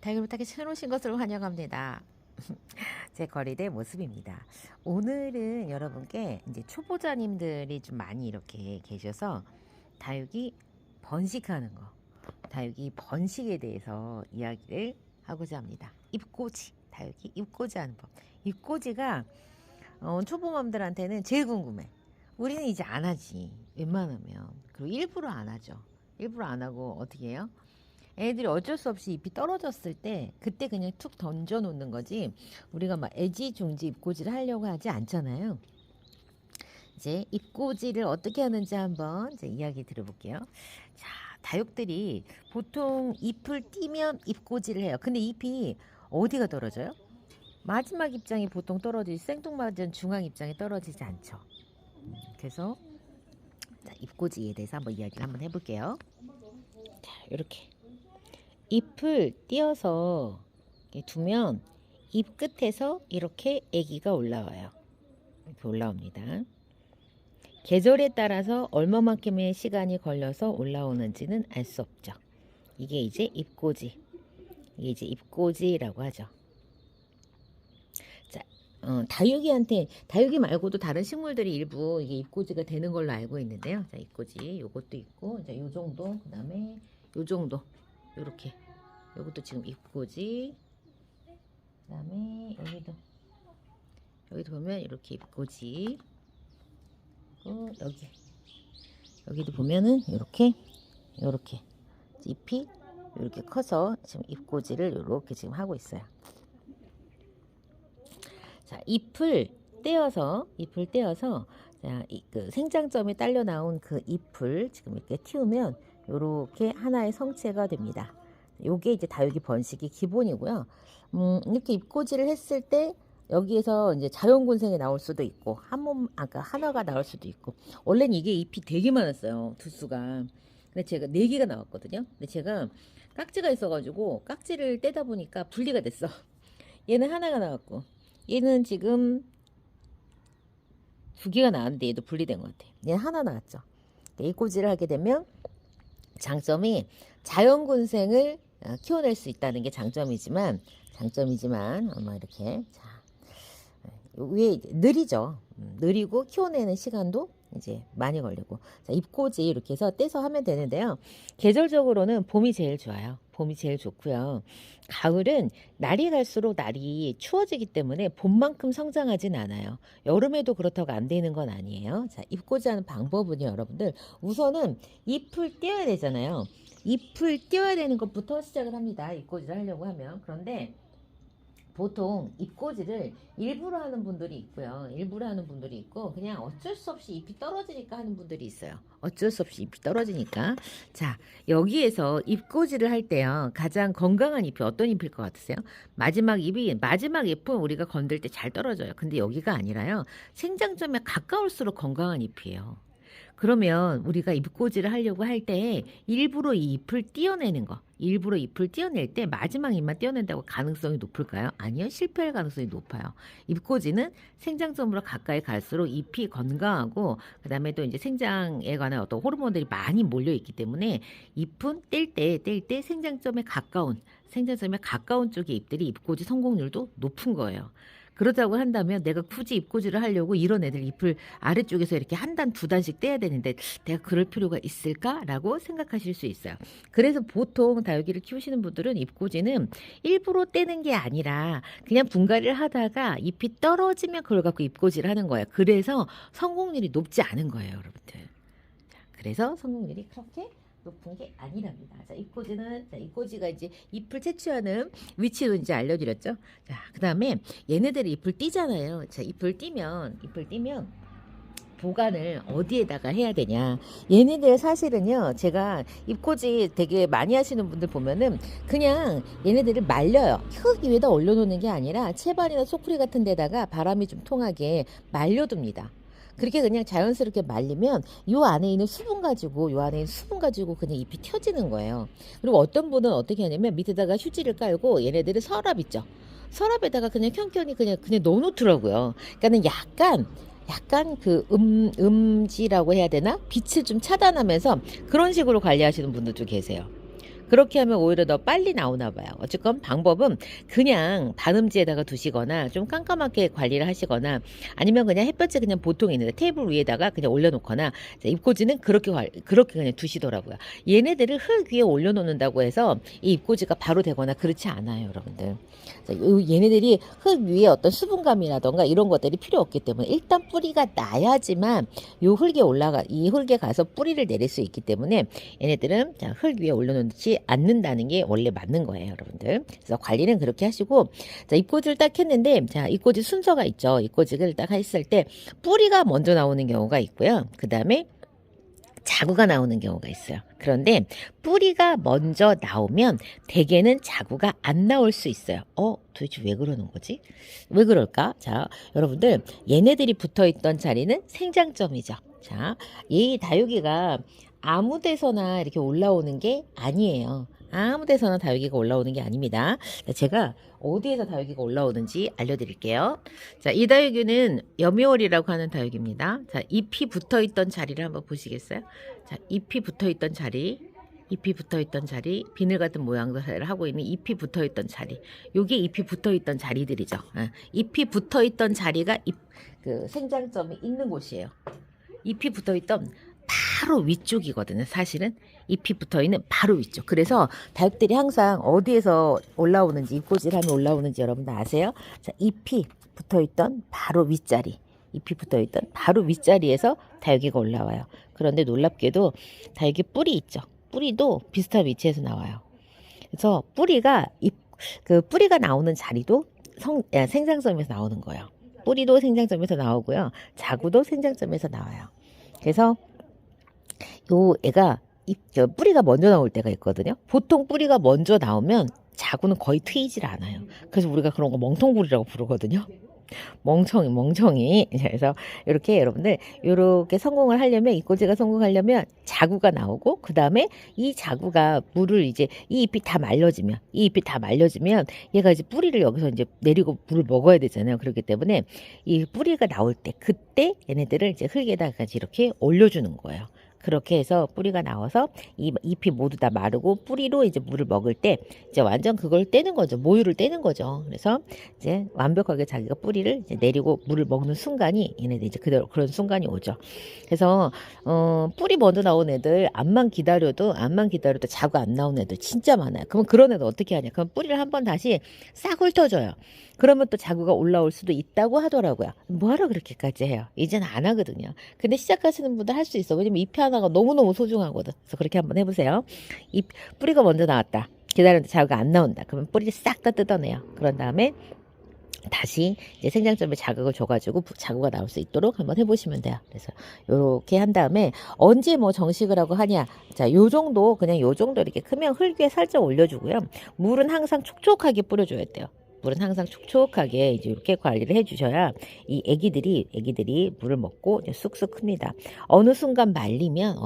다이어트하게 채놓으신 것을 환영합니다. 제 거리대 모습입니다. 오늘은 여러분께 이제 초보자님들이 좀 많이 이렇게 계셔서 다육이 번식하는 거, 다육이 번식에 대해서 이야기를 하고자 합니다. 잎꽂이, 다육이 잎꽂이 하는 법. 잎꽂이가 초보맘들한테는 제일 궁금해. 우리는 이제 안 하지. 웬만하면. 그리고 일부러 안 하죠. 일부러 안 하고 어떻게 해요? 애들이 어쩔 수 없이 잎이 떨어졌을 때 그때 그냥 툭 던져 놓는 거지, 우리가 막 애지중지 잎꽂이를 하려고 하지 않잖아요. 이제 잎꽂이를 어떻게 하는지 한번 이제 이야기 들어볼게요. 자, 다육들이 보통 잎을 띄면 잎꽂이를 해요. 근데 잎이 어디가 떨어져요? 마지막 입장이 보통 떨어지지, 생뚱맞은 중앙 입장에 떨어지지 않죠. 그래서 자, 잎꽂이에 대해서 한번 이야기를 한번 해볼게요. 자, 이렇게 잎을 띄어서 두면 잎 끝에서 이렇게 아기가 올라와요. 이렇게 올라옵니다. 계절에 따라서 얼마만큼의 시간이 걸려서 올라오는지는 알 수 없죠. 이게 이제 잎꽂이. 이게 이제 잎꽂이라고 하죠. 자, 다육이 말고도 다른 식물들이 일부 이게 잎꽂이가 되는 걸로 알고 있는데요. 자, 잎꽂이 요것도 있고, 자, 요 정도, 그 다음에 요 정도, 요렇게. 요것도 지금 잎꽂이. 그 다음에 여기도 보면 이렇게 잎꽂이. 그리고 여기도 보면은 이렇게 잎이 이렇게 커서 지금 잎꽂이를 이렇게 지금 하고 있어요. 자, 잎을 떼어서 자, 그 생장점에 딸려 나온 그 잎을 지금 이렇게 틔우면 이렇게 하나의 성체가 됩니다. 요게 이제 다육이 번식이 기본이고요. 이렇게 잎꽂이를 했을 때 여기에서 이제 자연군생이 나올 수도 있고, 하나가 나올 수도 있고. 원래는 이게 잎이 되게 많았어요, 두수가. 근데 제가 4개가 나왔거든요. 근데 제가 깍지가 있어가지고 깍지를 떼다 보니까 분리가 됐어. 얘는 하나가 나왔고, 얘는 지금 2개가 나왔는데 얘도 분리된 것 같아. 얘는 하나 나왔죠. 잎꽂이를 하게 되면 장점이 자연군생을 키워낼 수 있다는 게 장점이지만 아마 이렇게, 자, 위에 느리죠. 느리고 키워내는 시간도 이제 많이 걸리고. 자, 잎꽂이 이렇게 해서 떼서 하면 되는데요. 계절적으로는 봄이 제일 좋아요. 봄이 제일 좋고요. 가을은 날이 갈수록 날이 추워지기 때문에 봄만큼 성장하진 않아요. 여름에도 그렇다고 안 되는 건 아니에요. 자, 잎꽂이 하는 방법은요, 여러분들. 우선은 잎을 띄어야 되잖아요. 잎을 띄어야 되는 것부터 시작을 합니다. 잎꽂이를 하려고 하면. 그런데 보통 잎꽂이를 일부러 하는 분들이 있고요. 일부러 하는 분들이 있고, 그냥 어쩔 수 없이 잎이 떨어지니까 하는 분들이 있어요. 어쩔 수 없이 잎이 떨어지니까. 자, 여기에서 잎꽂이를 할 때요, 가장 건강한 잎이 어떤 잎일 것 같으세요? 마지막 잎은 우리가 건들 때 잘 떨어져요. 근데 여기가 아니라요, 생장점에 가까울수록 건강한 잎이에요. 그러면 우리가 잎꽂이를 하려고 할 때 일부러 이 잎을 띄어내는 거, 일부러 잎을 띄어낼 때 마지막 잎만 띄어낸다고 가능성이 높을까요? 아니요, 실패할 가능성이 높아요. 잎꽂이는 생장점으로 가까이 갈수록 잎이 건강하고, 그 다음에 또 이제 생장에 관한 어떤 호르몬들이 많이 몰려 있기 때문에 잎은 뗄 때 생장점에 가까운 쪽의 잎들이 잎꽂이 성공률도 높은 거예요. 그렇다고 한다면 내가 굳이 잎꽂이를 하려고 이런 애들 잎을 아래쪽에서 이렇게 한 단, 2단씩 떼야 되는데 내가 그럴 필요가 있을까라고 생각하실 수 있어요. 그래서 보통 다육이를 키우시는 분들은 잎꽂이는 일부러 떼는 게 아니라 그냥 분갈이를 하다가 잎이 떨어지면 그걸 갖고 잎꽂이를 하는 거예요. 그래서 성공률이 높지 않은 거예요, 여러분들. 자, 그래서 성공률이 그렇게 높은 게 아니랍니다. 자, 잎꽂이가 이제 잎을 채취하는 위치도 이제 알려드렸죠. 자, 그 다음에 얘네들이 잎을 띄잖아요. 자, 잎을 띄면 보관을 어디에다가 해야 되냐. 얘네들 사실은요, 제가 잎꽂이 되게 많이 하시는 분들 보면은 그냥 얘네들을 말려요. 흙 위에다 올려놓는 게 아니라 채반이나 소쿠리 같은 데다가 바람이 좀 통하게 말려둡니다. 그렇게 그냥 자연스럽게 말리면 요 안에 있는 수분 가지고 그냥 잎이 펴지는 거예요. 그리고 어떤 분은 어떻게 하냐면 밑에다가 휴지를 깔고 얘네들은 서랍 있죠. 서랍에다가 그냥 켠켠이 그냥 넣어놓더라고요. 그러니까는 약간 그 음지라고 해야 되나? 빛을 좀 차단하면서 그런 식으로 관리하시는 분들도 계세요. 그렇게 하면 오히려 더 빨리 나오나 봐요. 어쨌건 방법은 그냥 반음지에다가 두시거나 좀 깜깜하게 관리를 하시거나 아니면 그냥 햇볕에 그냥 보통 있는데 테이블 위에다가 그냥 올려놓거나 ip꽂이는 그렇게 그냥 두시더라고요. 얘네들을 흙 위에 올려놓는다고 해서 이 ip꽂이가 바로 되거나 그렇지 않아요, 여러분들. 얘네들이 흙 위에 어떤 수분감이라던가 이런 것들이 필요 없기 때문에 일단 뿌리가 나야지만 이 흙에 가서 뿌리를 내릴 수 있기 때문에 얘네들은 흙 위에 올려놓지 않는다는 게 원래 맞는 거예요, 여러분들. 그래서 관리는 그렇게 하시고, 자, 잎꽂이를 딱 했는데, 자, 잎꽂이 순서가 있죠. 잎꽂이를 딱 했을 때 뿌리가 먼저 나오는 경우가 있고요. 그 다음에 자구가 나오는 경우가 있어요. 그런데 뿌리가 먼저 나오면 대개는 자구가 안 나올 수 있어요. 도대체 왜 그러는 거지? 왜 그럴까? 자, 여러분들 얘네들이 붙어있던 자리는 생장점이죠. 자, 이 다육이가 아무 데서나 이렇게 올라오는 게 아니에요. 아무 데서나 다육이가 올라오는 게 아닙니다. 제가 어디에서 다육이가 올라오는지 알려드릴게요. 자, 이 다육이는 여미월이라고 하는 다육입니다. 자, 잎이 붙어있던 자리를 한번 보시겠어요? 자, 잎이 붙어있던 자리, 비늘 같은 모양을 하고 있는 잎이 붙어있던 자리. 요게 잎이 붙어있던 자리들이죠. 잎이 붙어있던 자리가 그 생장점이 있는 곳이에요. 잎이 붙어있던 바로 위쪽이거든요. 사실은 잎이 붙어있는 바로 위쪽. 그래서 다육들이 항상 어디에서 올라오는지, 잎꽂이를 하면 올라오는지 여러분들 아세요? 자, 잎이 붙어있던 바로 윗자리, 윗자리에서 다육이가 올라와요. 그런데 놀랍게도 다육이 뿌리 있죠. 뿌리도 비슷한 위치에서 나와요. 그래서 뿌리가 나오는 자리도 생장점에서 나오는 거예요. 뿌리도 생장점에서 나오고요. 자구도 생장점에서 나와요. 그래서 요 애가 뿌리가 먼저 나올 때가 있거든요. 보통 뿌리가 먼저 나오면 자구는 거의 트이질 않아요. 그래서 우리가 그런 거 멍텅구리라고 부르거든요. 멍청이. 그래서 이렇게 여러분들 이렇게 성공을 하려면 잎꽂이가 성공하려면 자구가 나오고 그 다음에 이 자구가 물을 이제 이 잎이 다 말려지면 얘가 이제 뿌리를 여기서 이제 내리고 물을 먹어야 되잖아요. 그렇기 때문에 이 뿌리가 나올 때 그때 얘네들을 이제 흙에다가 이렇게 올려주는 거예요. 그렇게 해서 뿌리가 나와서 이 잎이 모두 다 마르고 뿌리로 이제 물을 먹을 때 이제 완전 그걸 떼는 거죠. 모유를 떼는 거죠. 그래서 이제 완벽하게 자기가 뿌리를 이제 내리고 물을 먹는 순간이 얘네들 이제 그런 순간이 오죠. 그래서 뿌리 먼저 나온 애들 암만 기다려도 자구 안 나온 애들 진짜 많아요. 그러면 그런 애들 어떻게 하냐? 그럼 뿌리를 한번 다시 싹 훑어줘요. 그러면 또 자구가 올라올 수도 있다고 하더라고요. 뭐하러 그렇게까지 해요? 이제는 안 하거든요. 근데 시작하시는 분들 할 수 있어. 왜냐면 잎이 하나가 너무너무 소중하거든. 그래서 그렇게 한번 해보세요. 뿌리가 먼저 나왔다. 기다렸는데 자구가 안 나온다. 그러면 뿌리를 싹 다 뜯어내요. 그런 다음에 다시 이제 생장점에 자극을 줘가지고 자구가 나올 수 있도록 한번 해보시면 돼요. 그래서 요렇게 한 다음에 언제 뭐 정식을 하고 하냐? 자, 요 정도 이렇게 크면 흙 위에 살짝 올려주고요. 물은 항상 촉촉하게 뿌려줘야 돼요. 물은 항상 촉촉하게 이제 이렇게 관리를 해주셔야 이 애기들이 물을 먹고 이제 쑥쑥 큽니다. 어느 순간 말리면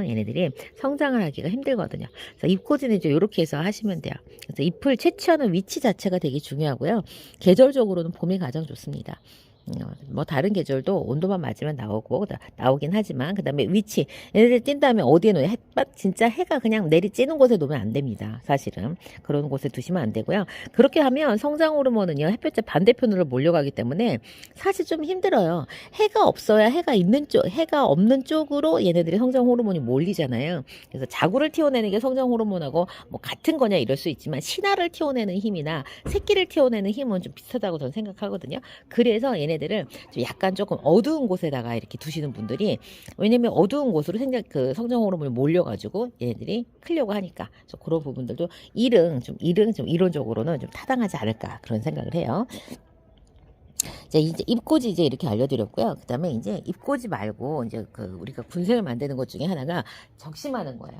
얘네들이 성장을 하기가 힘들거든요. 그래서 잎꽂이는 이제 이렇게 해서 하시면 돼요. 그래서 잎을 채취하는 위치 자체가 되게 중요하고요. 계절적으로는 봄이 가장 좋습니다. 뭐 다른 계절도 온도만 맞으면 나오긴 하지만 그 다음에 위치 얘네들 뛴 다음에 어디에 놓여 진짜 해가 그냥 내리쬐는 곳에 놓으면 안 됩니다. 사실은 그런 곳에 두시면 안 되고요. 그렇게 하면 성장 호르몬은요 햇볕의 반대편으로 몰려가기 때문에 사실 좀 힘들어요. 해가 없어야 해가 없는 쪽으로 얘네들이 성장 호르몬이 몰리잖아요. 그래서 자구를 틔워내는 게 성장 호르몬하고 뭐 같은 거냐 이럴 수 있지만 신화를 틔워내는 힘이나 새끼를 틔워내는 힘은 좀 비슷하다고 저는 생각하거든요. 그래서 얘네들을 좀 약간 조금 어두운 곳에다가 이렇게 두시는 분들이 왜냐면 어두운 곳으로 성장 호르몬이 몰려가지고 얘네들이 크려고 하니까 그래서 그런 부분들도 일은 좀 이론적으로는 좀 타당하지 않을까 그런 생각을 해요. 이제 잎꽂이 이제 이렇게 알려드렸고요. 그 다음에 이제 잎꽂이 말고 이제 우리가 군생을 만드는 것 중에 하나가 적심하는 거예요.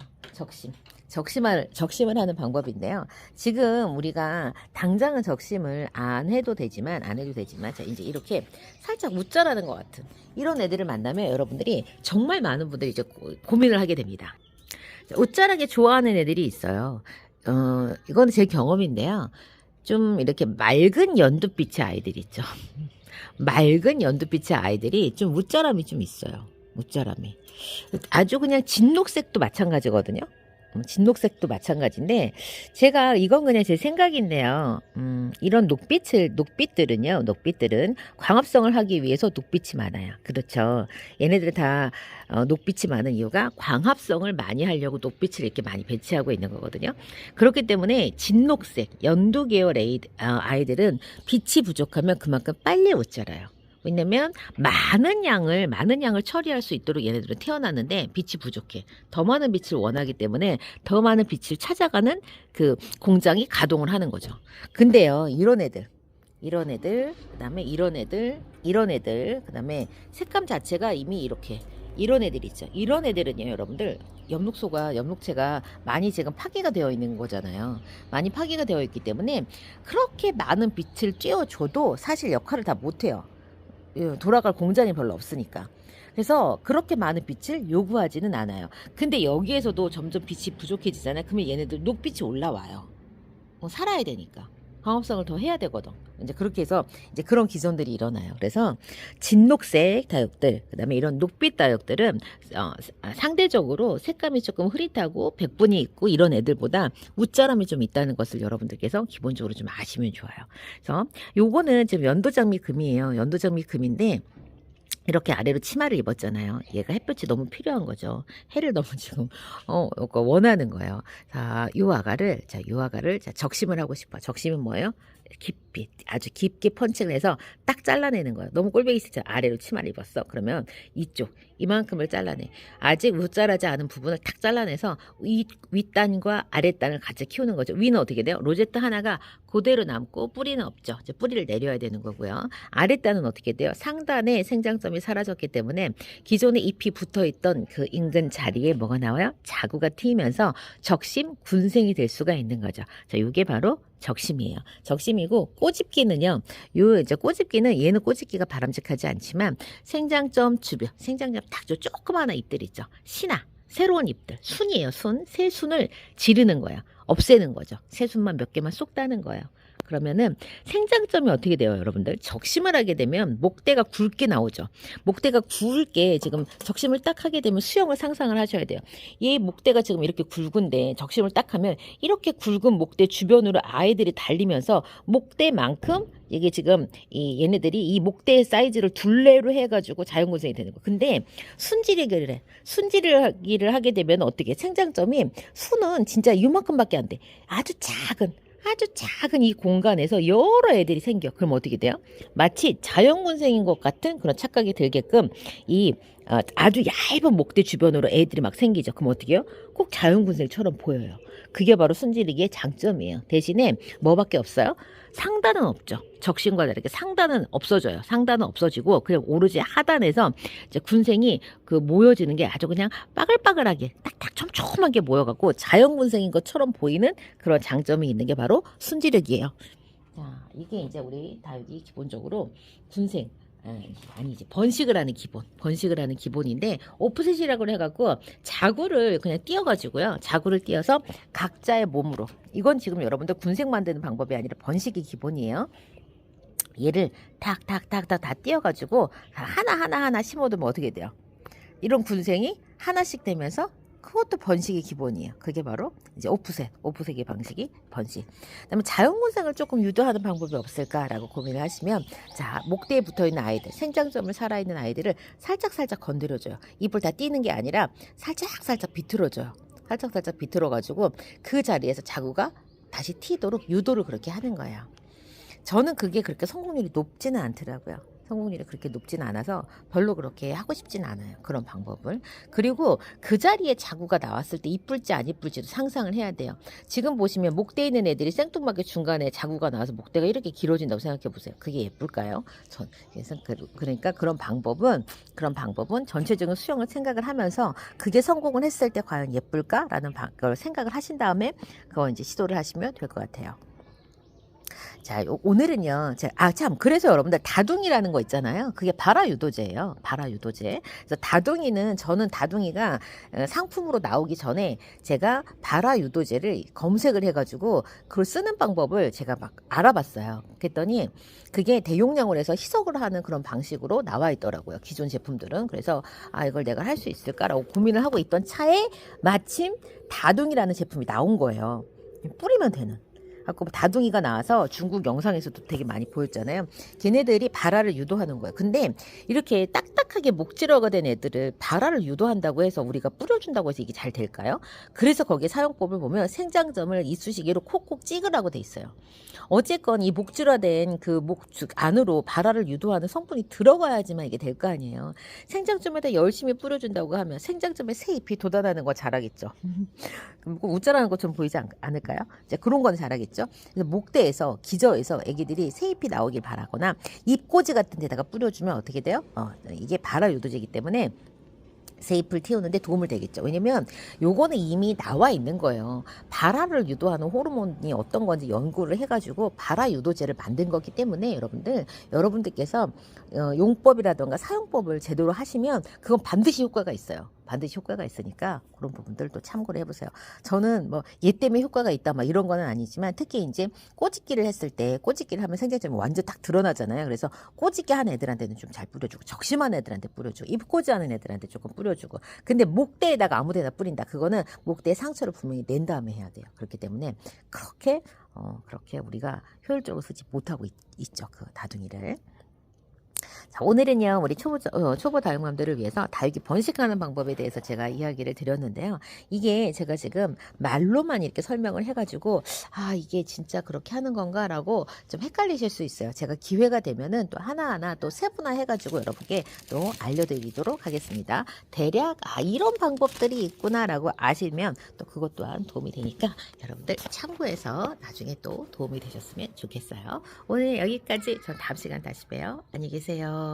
적심을 하는 방법인데요. 지금 우리가 당장은 적심을 안 해도 되지만 자, 이제 이렇게 살짝 웃자라는 것 같은 이런 애들을 만나면 여러분들이 정말 많은 분들이 이제 고민을 하게 됩니다. 웃자라게 좋아하는 애들이 있어요. 이거는 제 경험인데요. 좀 이렇게 맑은 연두빛의 아이들 있죠. 맑은 연두빛의 아이들이 좀 웃자람이 좀 있어요. 웃자람이. 아주 그냥 진녹색도 마찬가지거든요. 진녹색도 마찬가지인데 제가 이건 그냥 제 생각인데요. 이런 녹빛들은 광합성을 하기 위해서 녹빛이 많아요. 그렇죠. 얘네들 다 녹빛이 많은 이유가 광합성을 많이 하려고 녹빛을 이렇게 많이 배치하고 있는 거거든요. 그렇기 때문에 진녹색, 연두 계열 아이들은 빛이 부족하면 그만큼 빨리 못 자라요. 왜냐면 많은 양을 처리할 수 있도록 얘네들은 태어났는데 빛이 부족해. 더 많은 빛을 원하기 때문에 더 많은 빛을 찾아가는 그 공장이 가동을 하는 거죠. 근데요, 이런 애들, 그다음에 이런 애들, 그다음에 색감 자체가 이미 이렇게 이런 애들 있죠. 이런 애들은요, 여러분들 염록체가 많이 지금 파괴가 되어 있는 거잖아요. 많이 파괴가 되어 있기 때문에 그렇게 많은 빛을 쬐어줘도 사실 역할을 다 못해요. 돌아갈 공장이 별로 없으니까. 그래서 그렇게 많은 빛을 요구하지는 않아요. 근데 여기에서도 점점 빛이 부족해지잖아요. 그러면 얘네들 녹빛이 올라와요. 살아야 되니까. 광합성을 더 해야 되거든. 이제 그렇게 해서 이제 그런 기전들이 일어나요. 그래서 진녹색 다육들, 그다음에 이런 녹빛 다육들은 상대적으로 색감이 조금 흐릿하고 백분이 있고 이런 애들보다 웃자람이 좀 있다는 것을 여러분들께서 기본적으로 좀 아시면 좋아요. 그래서 요거는 지금 연도장미금이에요. 연도장미금인데 이렇게 아래로 치마를 입었잖아요. 얘가 햇볕이 너무 필요한 거죠. 해를 너무 지금 원하는 거예요. 자, 요 아가를 적심을 하고 싶어. 적심은 뭐예요? 깊이 아주 깊게 펀칭을 해서 딱 잘라내는 거예요. 너무 꼴배기 싫죠. 아래로 치마를 입었어. 그러면 이만큼을 잘라내. 아직 못 자라지 않은 부분을 탁 잘라내서 윗단과 아랫단을 같이 키우는 거죠. 위는 어떻게 돼요? 로제트 하나가 그대로 남고 뿌리는 없죠. 이제 뿌리를 내려야 되는 거고요. 아랫단은 어떻게 돼요? 상단에 생장점이 사라졌기 때문에 기존에 잎이 붙어있던 그 인근 자리에 뭐가 나와요? 자구가 트이면서 적심 군생이 될 수가 있는 거죠. 자, 이게 바로 적심이에요. 적심이고 꼬집기는요. 이제 꼬집기는 얘는 꼬집기가 바람직하지 않지만 생장점 주변, 생장점 딱 조그마한 잎들 있죠. 신화, 새로운 잎들, 순이에요. 새 순을 지르는 거예요. 없애는 거죠. 새 순만 몇 개만 쏙 따는 거예요. 그러면은 생장점이 어떻게 돼요, 여러분들? 적심을 하게 되면 목대가 굵게 나오죠. 목대가 굵게 지금 적심을 딱 하게 되면 수영을 상상을 하셔야 돼요. 얘 목대가 지금 이렇게 굵은데 적심을 딱 하면 이렇게 굵은 목대 주변으로 아이들이 달리면서 목대만큼 이게 지금 얘네들이 이 목대의 사이즈를 둘레로 해가지고 자연군생이 되는 거. 근데 순지르기를 하게 되면 어떻게 생장점이 순은 진짜 이만큼밖에 안 돼. 아주 작은 이 공간에서 여러 애들이 생겨. 그럼 어떻게 돼요? 마치 자연군생인 것 같은 그런 착각이 들게끔 아주 얇은 목대 주변으로 애들이 막 생기죠. 그럼 어떻게 해요? 꼭 자연군생처럼 보여요. 그게 바로 순지르기의 장점이에요. 대신에 뭐밖에 없어요? 상단은 없죠. 적심과 다르게 상단은 없어져요. 상단은 없어지고 그냥 오로지 하단에서 이제 군생이 모여지는 게 아주 그냥 빠글빠글하게 딱딱 촘촘하게 모여갖고 자연군생인 것처럼 보이는 그런 장점이 있는 게 바로 순지르기예요. 자, 이게 이제 우리 다육이 기본적으로 군생 번식을 하는 기본인데 오프셋이라고 해갖고 자구를 그냥 띄어가지고요. 자구를 띄어서 각자의 몸으로, 이건 지금 여러분들 군생 만드는 방법이 아니라 번식이 기본이에요. 얘를 탁탁탁탁 다 띄어가지고 하나 심어두면 어떻게 돼요? 이런 군생이 하나씩 되면서 그것도 번식이 기본이에요. 그게 바로 이제 오프셋의 방식이 번식. 그다음에 자연군생을 조금 유도하는 방법이 없을까라고 고민을 하시면, 자, 목대에 붙어있는 아이들, 생장점을 살아있는 아이들을 살짝 건드려줘요. 잎을 다 띄는 게 아니라 살짝 비틀어줘요. 살짝 비틀어가지고 그 자리에서 자구가 다시 튀도록 유도를 그렇게 하는 거예요. 저는 그게 그렇게 성공률이 높지는 않더라고요. 성공률이 그렇게 높지는 않아서 별로 그렇게 하고 싶지는 않아요. 그런 방법을. 그리고 그 자리에 자구가 나왔을 때 이쁠지 안 이쁠지도 상상을 해야 돼요. 지금 보시면 목대에 있는 애들이 생뚱맞게 중간에 자구가 나와서 목대가 이렇게 길어진다고 생각해 보세요. 그게 예쁠까요? 그러니까 그런 방법은 전체적인 수영을 생각을 하면서 그게 성공을 했을 때 과연 예쁠까라는 걸 생각을 하신 다음에 그거 이제 시도를 하시면 될 것 같아요. 자, 오늘은요. 참, 그래서 여러분들 다둥이라는 거 있잖아요. 그게 발화유도제예요. 발화유도제. 그래서 다둥이는, 저는 다둥이가 상품으로 나오기 전에 제가 발화유도제를 검색을 해가지고 그걸 쓰는 방법을 제가 막 알아봤어요. 그랬더니 그게 대용량으로 해서 희석을 하는 그런 방식으로 나와 있더라고요. 기존 제품들은. 그래서 이걸 내가 할 수 있을까라고 고민을 하고 있던 차에 마침 다둥이라는 제품이 나온 거예요. 뿌리면 되는. 갖고 다둥이가 나와서 중국 영상에서도 되게 많이 보였잖아요. 걔네들이 발화를 유도하는 거예요. 근데 이렇게 딱딱하게 목질어가 된 애들을 발화를 유도한다고 해서 우리가 뿌려준다고 해서 이게 잘 될까요? 그래서 거기에 사용법을 보면 생장점을 이쑤시개로 콕콕 찍으라고 돼 있어요. 어쨌건 이 목질화된 그 목 안으로 발화를 유도하는 성분이 들어가야지만 이게 될 거 아니에요. 생장점에다 열심히 뿌려준다고 하면 생장점에 새 잎이 돋아나는 거 잘하겠죠. 웃자라는 것처럼 보이지 않을까요? 이제 그런 건 잘하겠죠. 그래서 목대에서 기저에서 애기들이 새잎이 나오길 바라거나 잎꽂이 같은 데다가 뿌려주면 어떻게 돼요? 이게 발화 유도제이기 때문에 새잎을 틔우는데 도움을 되겠죠. 왜냐면 요거는 이미 나와 있는 거예요. 발화를 유도하는 호르몬이 어떤 건지 연구를 해가지고 발화 유도제를 만든 거기 때문에 여러분들께서 용법이라던가 사용법을 제대로 하시면 그건 반드시 효과가 있어요. 반드시 효과가 있으니까 그런 부분들도 참고를 해보세요. 저는 뭐 얘 때문에 효과가 있다 막 이런 거는 아니지만 특히 이제 꼬집기를 했을 때 꼬집기를 하면 생장점이 완전 딱 드러나잖아요. 그래서 꼬집기 한 애들한테는 좀 잘 뿌려주고 적심한 애들한테 뿌려주고 입꼬지 하는 애들한테 조금 뿌려주고 근데 목대에다가 아무데나 뿌린다. 그거는 목대에 상처를 분명히 낸 다음에 해야 돼요. 그렇기 때문에 그렇게 우리가 효율적으로 쓰지 못하고 있죠. 그 다둥이를. 자, 오늘은요, 우리 초보 다육맘들을 위해서 다육이 번식하는 방법에 대해서 제가 이야기를 드렸는데요. 이게 제가 지금 말로만 이렇게 설명을 해가지고, 이게 진짜 그렇게 하는 건가라고 좀 헷갈리실 수 있어요. 제가 기회가 되면은 또 하나하나 또 세분화 해가지고 여러분께 또 알려드리도록 하겠습니다. 대략, 이런 방법들이 있구나라고 아시면 또 그것 또한 도움이 되니까 여러분들 참고해서 나중에 또 도움이 되셨으면 좋겠어요. 오늘 여기까지. 전 다음 시간 다시 봬요. 안녕히 계세요.